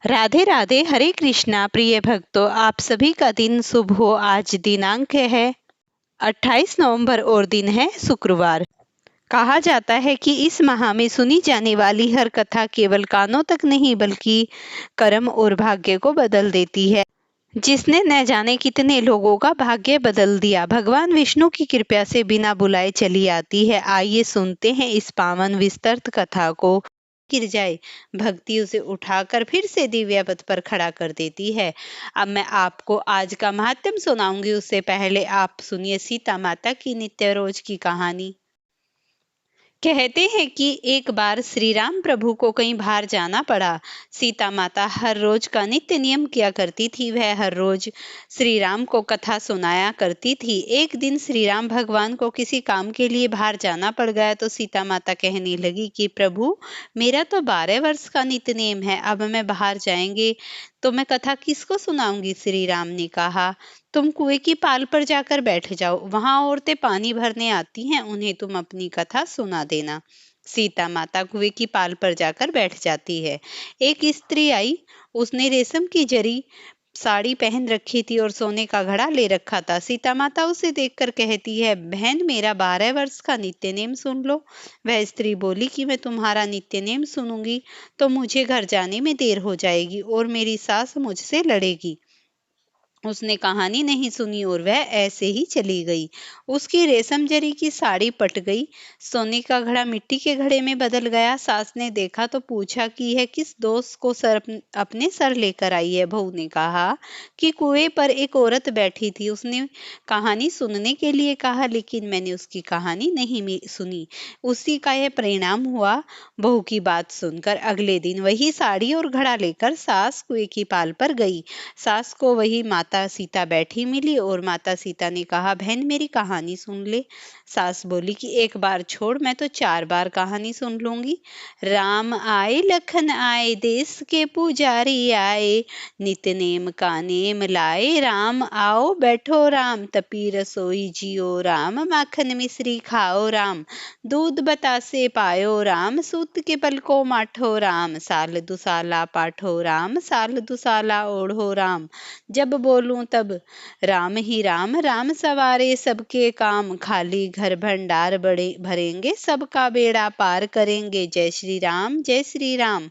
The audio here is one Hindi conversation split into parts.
राधे राधे। हरे कृष्णा। प्रिय भक्तों, आप सभी का दिन शुभ हो। आज दिनांक है 28 नवंबर और दिन है शुक्रवार। कहा जाता है कि इस माह में सुनी जाने वाली हर कथा केवल कानों तक नहीं बल्कि कर्म और भाग्य को बदल देती है, जिसने न जाने कितने लोगों का भाग्य बदल दिया। भगवान विष्णु की कृपा से बिना बुलाए चली आती है। आइए सुनते हैं इस पावन विस्तृत कथा को। गिर जाए, भक्ति उसे उठाकर फिर से दिव्य पथ पर खड़ा कर देती है। अब मैं आपको आज का महात्म सुनाऊंगी, उससे पहले आप सुनिए सीता माता की नित्य रोज की कहानी। कहते हैं कि एक बार श्री राम प्रभु को कहीं बाहर जाना पड़ा। सीता माता हर रोज का नित्य नियम किया करती थी। वह हर रोज श्री राम को कथा सुनाया करती थी। एक दिन श्री राम भगवान को किसी काम के लिए बाहर जाना पड़ गया तो सीता माता कहने लगी कि प्रभु, मेरा तो 12 वर्ष का नित्य नियम है, अब मैं बाहर जाएंगे तो मैं कथा किसको सुनाऊंगी। श्री राम ने कहा, तुम कुएं की पाल पर जाकर बैठ जाओ, वहां औरतें पानी भरने आती हैं, उन्हें तुम अपनी कथा सुना देना। सीता माता कुएं की पाल पर जाकर बैठ जाती है। एक स्त्री आई, उसने रेशम की जरी साड़ी पहन रखी थी और सोने का घड़ा ले रखा था। सीता माता उसे देखकर कहती है, बहन, मेरा 12 वर्ष का नित्य नेम सुन लो। वह स्त्री बोली कि मैं तुम्हारा नित्य नेम सुनूंगी तो मुझे घर जाने में देर हो जाएगी और मेरी सास मुझसे लड़ेगी। उसने कहानी नहीं सुनी और वह ऐसे ही चली गई। उसकी रेशम जरी की साड़ी पट गई, सोने का घड़ा मिट्टी के घड़े में बदल गया। सास ने देखा तो पूछा कि यह किस दोस्त को अपने सर लेकर आई है। बहू ने कहा कि कुएं पर एक औरत बैठी थी, उसने कहानी सुनने के लिए कहा, लेकिन मैंने उसकी कहानी नहीं सुनी। उसी का यह परिणाम हुआ। बहू की बात सुनकर अगले दिन वही साड़ी और घड़ा लेकर सास कुएं की पाल पर गई। सास को वही माता सीता बैठी मिली और माता सीता ने कहा, बहन, मेरी कहानी सुन ले। सास बोली कि एक बार छोड़, मैं तो 4 बार कहानी सुन लूंगी। राम आए, लखन आए, देश के पुजारी आए, नित नेम का नेम लाए, राम आओ बैठो राम, तपी रसोई जियो राम, माखन मिश्री खाओ राम, दूध बतासे पायो राम, सूत के पल को माठो राम, साल दुसाला पाठो राम, साल दुसाला ओढ़ो राम, जब बोलूं तब राम ही राम, राम सवारे सबके काम, खाली घर भंडार बड़े भरेंगे, सबका बेड़ा पार करेंगे, जय श्री राम, जय श्री राम।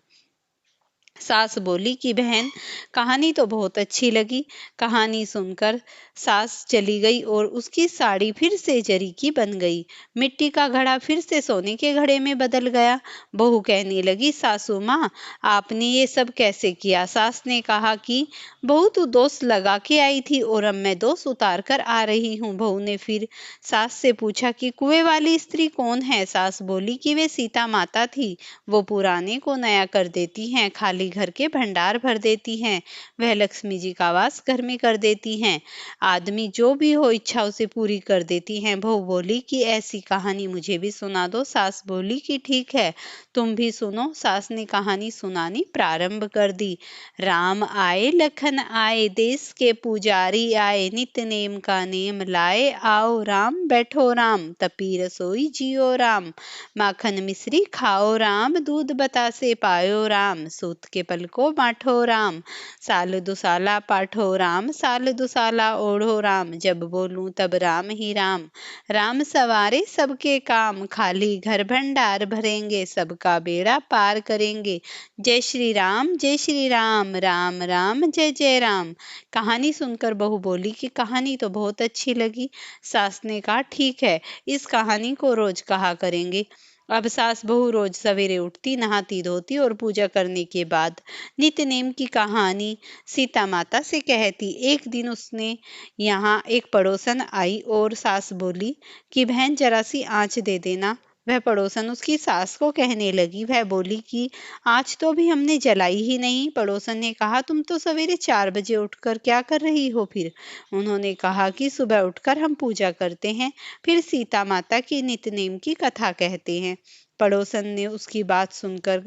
सास बोली कि बहन, कहानी तो बहुत अच्छी लगी। कहानी सुनकर सास चली गई और उसकी साड़ी फिर से जरी की बन गई। मिट्टी का घड़ा फिर से सोने के घड़े में बदल गया। बहू कहने लगी, सासू माँ, आपने ये सब कैसे किया। सास ने कहा कि बहू, तू दोष लगा के आई थी और अब मैं दोष उतार कर आ रही हूँ। बहू ने फिर सास से पूछा कि कुएं वाली स्त्री कौन है। सास बोली कि वे सीता माता थी, वो पुराने को नया कर देती हैं, खाली घर के भंडार भर देती हैं, वह लक्ष्मी जी का वास घर में कर देती हैं, आदमी जो भी हो इच्छा उसे पूरी कर देती हैं। बहू बोली कि ऐसी कहानी मुझे भी सुना दो। सास बोली कि ठीक है, तुम भी सुनो। सास ने कहानी सुनानी प्रारंभ कर दी। राम आए, लखन आए, देश के पुजारी आए, नित नेम का नेम लाए, आओ राम बैठो राम, तपी रसोई जियो राम, माखन मिश्री खाओ राम, दूध बतासे पायो राम, सूत के पल को बांटो राम, साल दुसाला पाठो राम, साल दुसाला ओढ़ो राम, जब बोलूं तब राम ही राम, राम सवारे सबके काम, खाली घर भंडार भरेंगे, सबका बेड़ा पार करेंगे, जय श्री राम, जय श्री राम, राम राम जय जय राम। कहानी सुनकर बहू बोली कि कहानी तो बहुत अच्छी लगी। सास ने कहा, ठीक है, इस कहानी को रोज कहा करेंगे। अब सास बहू रोज सवेरे उठती, नहाती धोती और पूजा करने के बाद नित्य नेम की कहानी सीता माता से कहती। एक दिन उसने यहाँ एक पड़ोसन आई और सास बोली कि बहन, जरा सी आँच दे देना। वह पड़ोसन उसकी सास को कहने लगी। वह बोली कि आज तो भी हमने जलाई ही नहीं। पड़ोसन ने कहा, तुम तो सवेरे 4 बजे उठकर क्या कर रही हो फिर। उन्होंने कहा कि सुबह उठकर हम पूजा करते हैं, फिर सीता माता की नित्य नेम की कथा कहते हैं। पड़ोसन ने उसकी बात सुनकर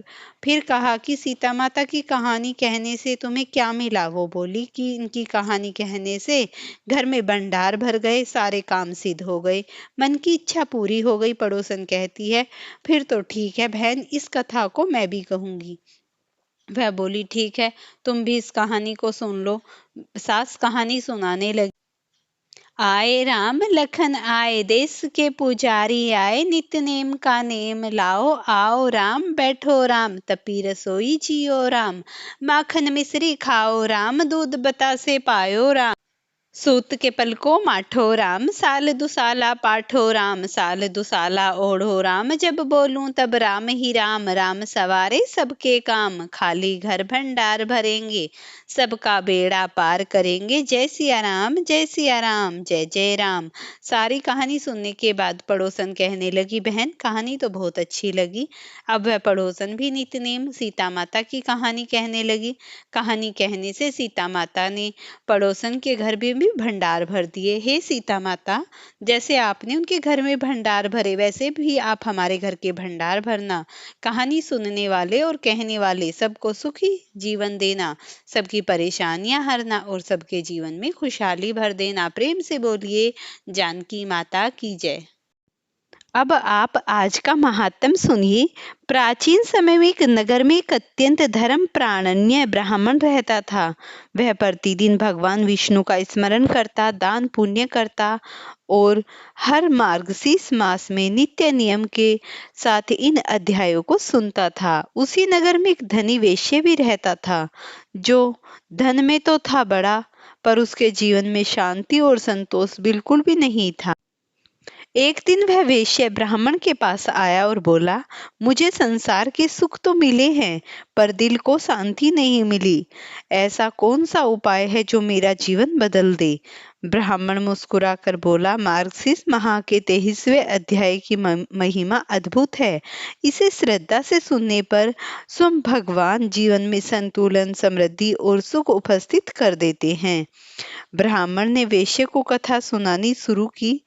फिर कहा कि सीता माता की कहानी कहने से तुम्हें क्या मिला। वो बोली कि इनकी कहानी कहने से घर में भंडार भर गए, सारे काम सिद्ध हो गए, मन की इच्छा पूरी हो गई। पड़ोसन कहती है, फिर तो ठीक है बहन, इस कथा को मैं भी कहूंगी। वह बोली, ठीक है, तुम भी इस कहानी को सुन लो। सास कहानी सुनाने लगी। आए राम लखन आए, देश के पुजारी आए, नित्य नेम का नेम लाओ, आओ राम बैठो राम, तपी रसोई जियो राम, माखन मिश्री खाओ राम, दूध बतासे पायो राम। सूत के पलको माठो राम, साल दुसाला पाठो राम, साल दुसाला ओढ़ो राम, जब बोलूं तब राम ही राम, राम सवारे सबके काम, खाली घर भंडार भरेंगे, सबका बेड़ा पार करेंगे, जय सिया राम, जय सिया राम, जय जय राम। सारी कहानी सुनने के बाद पड़ोसन कहने लगी, बहन कहानी तो बहुत अच्छी लगी। अब वह पड़ोसन भी नित्यनेम सीता माता की कहानी कहने लगी। कहानी कहने से सीता माता ने पड़ोसन के घर में भी भंडार भर दिए। हे सीता माता, जैसे आपने उनके घर में भंडार भरे, वैसे भी आप हमारे घर के भंडार भरना। कहानी सुनने वाले और कहने वाले सबको सुखी जीवन देना, सबकी परेशानियां हरना और सबके जीवन में खुशहाली भर देना। प्रेम से बोलिए जानकी माता की जय। अब आप आज का महात्म सुनिए। प्राचीन समय में एक नगर में एक अत्यंत धर्म प्राणन्य ब्राह्मण रहता था। वह प्रतिदिन भगवान विष्णु का स्मरण करता, दान पुण्य करता और हर मार्गशीर्ष मास में नित्य नियम के साथ इन अध्यायों को सुनता था। उसी नगर में एक धनी वेश्य भी रहता था, जो धन में तो था बड़ा, पर उसके जीवन में शांति और संतोष बिल्कुल भी नहीं था। एक दिन वह वेश्या ब्राह्मण के पास आया और बोला, मुझे संसार के सुख तो मिले हैं, पर दिल को शांति नहीं मिली। ऐसा कौन सा उपाय है जो मेरा जीवन बदल दे? ब्राह्मण मुस्कुराकर बोला, मार्गशीर्ष माह के 23वें अध्याय की महिमा अद्भुत है। इसे श्रद्धा से सुनने पर स्वयं भगवान जीवन में संतुलन, समृद्धि और सुख उपस्थित कर देते हैं। ब्राह्मण ने वेश्या को कथा सुनानी शुरू की।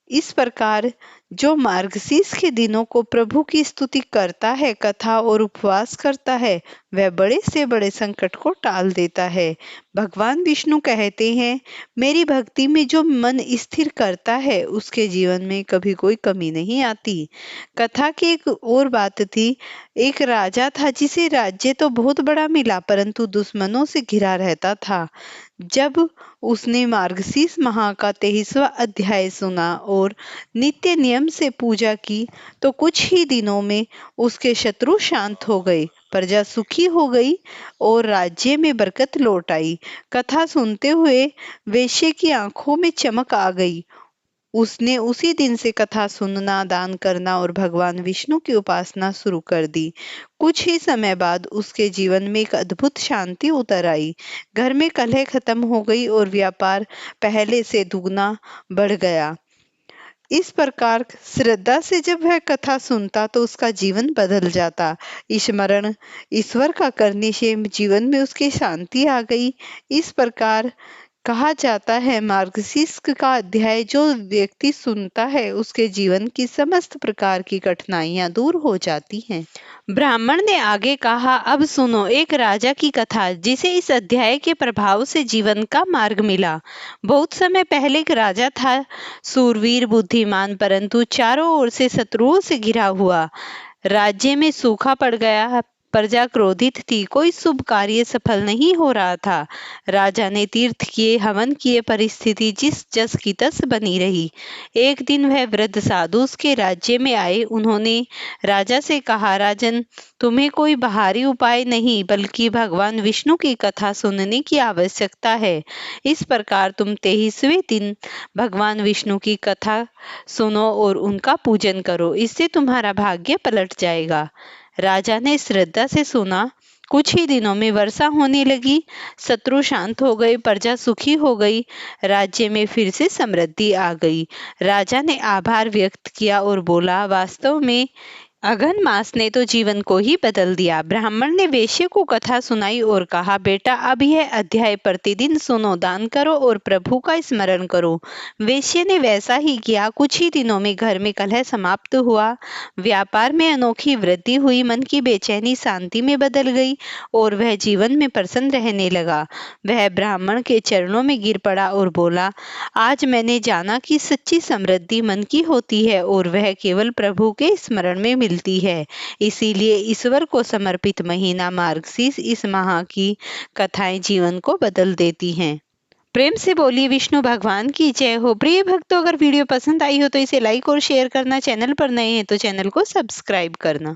इस प्रकार जो मार्गशीर्ष के दिनों को प्रभु की स्तुति करता है, कथा और उपवास करता है, वह बड़े से बड़े संकट को टाल देता है। भगवान विष्णु कहते हैं, मेरी भक्ति में जो मन स्थिर करता है, उसके जीवन में कभी कोई कमी नहीं आती। कथा की एक और बात थी। एक राजा था जिसे राज्य तो बहुत बड़ा मिला, परंतु दुश्मनों से घिरा रहता था। जब उसने मार्गशीर्ष माह का 23वां अध्याय सुना और नित्य नियम से पूजा की, तो कुछ ही दिनों में उसके शत्रु शांत हो गए, प्रजा सुखी हो गई और राज्य में बरकत लौट आई। कथा सुनते हुए वेश्या की आंखों में चमक आ गई। उसने उसी दिन से कथा सुनना, दान करना और भगवान विष्णु की उपासना शुरू कर दी। कुछ ही समय बाद उसके जीवन में एक अद्भुत शांति उतर आई। घर में कलह खत्म हो गई और व्यापार पहले से दुगना बढ़ गया। इस प्रकार श्रद्धा से जब वह कथा सुनता तो उसका जीवन बदल जाता। स्मरण ईश्वर का करने से जीवन में उसकी शांति आ गई। इस प्रकार कहा जाता है, मार्गशीर्ष का अध्याय जो व्यक्ति सुनता है, उसके जीवन की समस्त प्रकार की कठिनाइयां दूर हो जाती हैं। ब्राह्मण ने आगे कहा, अब सुनो एक राजा की कथा, जिसे इस अध्याय के प्रभाव से जीवन का मार्ग मिला। बहुत समय पहले एक राजा था, सूरवीर, बुद्धिमान, परंतु चारों ओर से शत्रुओं से घिरा हुआ। राज्य में सूखा पड़ गया, प्रजा क्रोधित थी, कोई शुभ कार्य सफल नहीं हो रहा था। राजा ने तीर्थ किए, हवन किए, परिस्थिति जिस जस की तस बनी रही। एक दिन वह वृद्ध साधु उसके राज्य में आए। उन्होंने राजा से कहा, राजन, तुम्हें कोई बाहरी उपाय नहीं, बल्कि भगवान विष्णु की कथा सुनने की आवश्यकता है। इस प्रकार तुम 23वें दिन भगवान विष्णु की कथा सुनो और उनका पूजन करो, इससे तुम्हारा भाग्य पलट जाएगा। राजा ने श्रद्धा से सुना। कुछ ही दिनों में वर्षा होने लगी, शत्रु शांत हो गए, प्रजा सुखी हो गई, राज्य में फिर से समृद्धि आ गई। राजा ने आभार व्यक्त किया और बोला, वास्तव में अघन मास ने तो जीवन को ही बदल दिया। ब्राह्मण ने वेश्या को कथा सुनाई और कहा, बेटा अब यह अध्याय प्रतिदिन सुनो, दान करो और प्रभु का स्मरण करो। वेश्या ने वैसा ही किया। कुछ ही दिनों में घर में कलह समाप्त हुआ, व्यापार में अनोखी वृद्धि हुई, मन की बेचैनी शांति में बदल गई और वह जीवन में प्रसन्न रहने लगा। वह ब्राह्मण के चरणों में गिर पड़ा और बोला, आज मैंने जाना कि सच्ची समृद्धि मन की होती है और वह केवल प्रभु के स्मरण में मिलती मिलती है। इसीलिए ईश्वर को समर्पित महीना मार्गशीर्ष इस माह की कथाएं जीवन को बदल देती हैं। प्रेम से बोलिए विष्णु भगवान की जय हो। प्रिय भक्तों, अगर वीडियो पसंद आई हो तो इसे लाइक और शेयर करना, चैनल पर नए हैं तो चैनल को सब्सक्राइब करना।